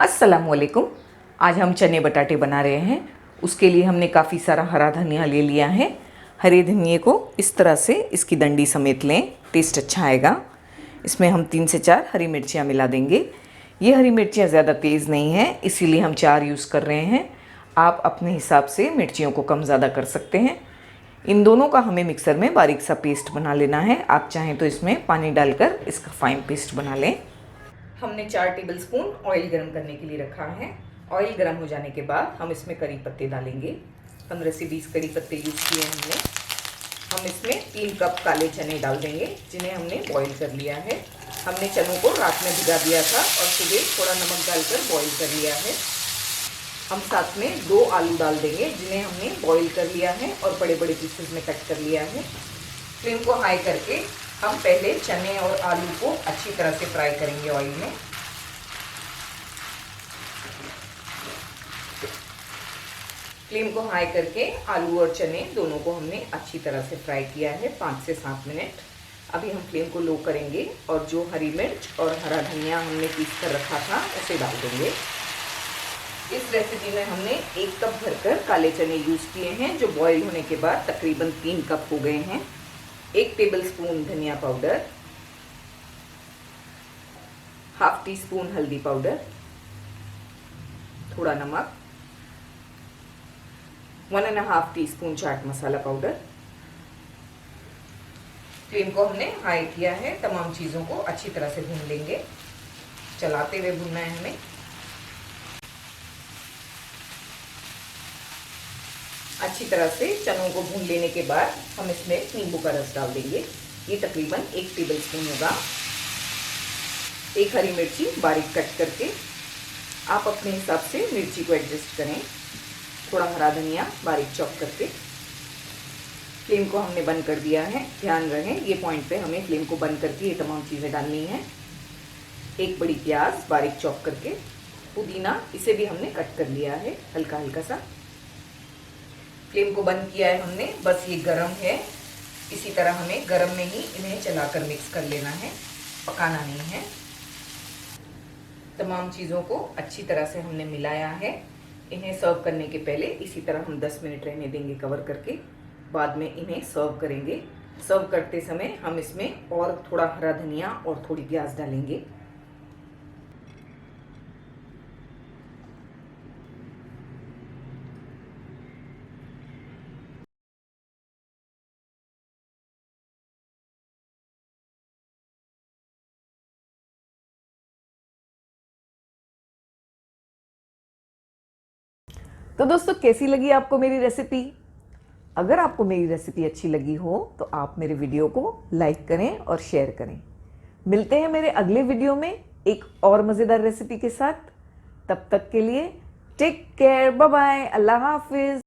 अस्सलामुअलैकुम। आज हम चने बटाटे बना रहे हैं। उसके लिए हमने काफ़ी सारा हरा धनिया ले लिया है। हरे धनिए को इस तरह से इसकी डंडी समेत लें, टेस्ट अच्छा आएगा। इसमें हम 3 से 4 हरी मिर्चियाँ मिला देंगे। ये हरी मिर्चियाँ ज़्यादा तेज़ नहीं हैं, इसीलिए हम 4 यूज़ कर रहे हैं। आप अपने हिसाब से मिर्चियों को कम ज़्यादा कर सकते हैं। इन दोनों का हमें मिक्सर में बारीक सा पेस्ट बना लेना है। आप चाहें तो इसमें पानी डालकर इसका फाइन पेस्ट बना लें। हमने 4 टेबलस्पून ऑयल गरम करने के लिए रखा है। ऑयल गरम हो जाने के बाद हम इसमें करी पत्ते डालेंगे। 15 से 20 करी पत्ते यूज़ किए हमने। हम इसमें 3 कप काले चने डाल देंगे, जिन्हें हमने बॉईल कर लिया है। हमने चनों को रात में भिगा दिया था और सुबह थोड़ा नमक डालकर बॉईल कर लिया है। हम साथ में 2 आलू डाल देंगे, जिन्हें हमने बॉईल कर लिया है और बड़े बड़े पीसेस में कट कर लिया है। फ्लेम को हाई करके हम पहले चने और आलू को अच्छी तरह से फ्राई करेंगे ऑयल में। फ्लेम को हाई करके आलू और चने दोनों को हमने अच्छी तरह से फ्राई किया है 5 से 7 मिनट। अभी हम फ्लेम को लो करेंगे और जो हरी मिर्च और हरा धनिया हमने पीस कर रखा था उसे डाल देंगे। इस रेसिपी में हमने 1 कप भरकर काले चने यूज़ किए हैं, जो बॉईल होने के बाद तकरीबन 3 कप हो गए हैं। 1 टेबलस्पून धनिया पाउडर, ½ टीस्पून हल्दी पाउडर, थोड़ा नमक, 1½ teaspoon chaat masala powder. Flame को हमने हाई किया है। तमाम चीज़ों को अच्छी तरह से भून लेंगे, चलाते हुए भूनना है हमें। अच्छी तरह से चनों को भून लेने के बाद हम इसमें नींबू का रस डाल देंगे। ये तकरीबन 1 टेबलस्पून होगा। 1 हरी मिर्ची बारीक कट करके, आप अपने हिसाब से मिर्ची को एडजस्ट करें। थोड़ा हरा धनिया बारीक चॉप करके। फ्लेम को हमने बंद कर दिया है। ध्यान रहे ये पॉइंट पे हमें फ्लेम को बंद करके ये तमाम चीज़ें डालनी है। 1 बड़ी प्याज बारीक चॉप करके, पुदीना इसे भी हमने कट कर लिया है हल्का हल्का सा। फ्लेम को बंद किया है हमने, बस ये गरम है। इसी तरह हमें गरम में ही इन्हें चलाकर मिक्स कर लेना है, पकाना नहीं है। तमाम चीज़ों को अच्छी तरह से हमने मिलाया है। इन्हें सर्व करने के पहले इसी तरह हम 10 मिनट रहने देंगे कवर करके, बाद में इन्हें सर्व करेंगे। सर्व करते समय हम इसमें और थोड़ा हरा धनिया और थोड़ी प्याज डालेंगे। तो दोस्तों, कैसी लगी आपको मेरी रेसिपी? अगर आपको मेरी रेसिपी अच्छी लगी हो तो आप मेरे वीडियो को लाइक करें और शेयर करें। मिलते हैं मेरे अगले वीडियो में एक और मज़ेदार रेसिपी के साथ। तब तक के लिए टेक केयर, बाय बाय, अल्लाह हाफिज़।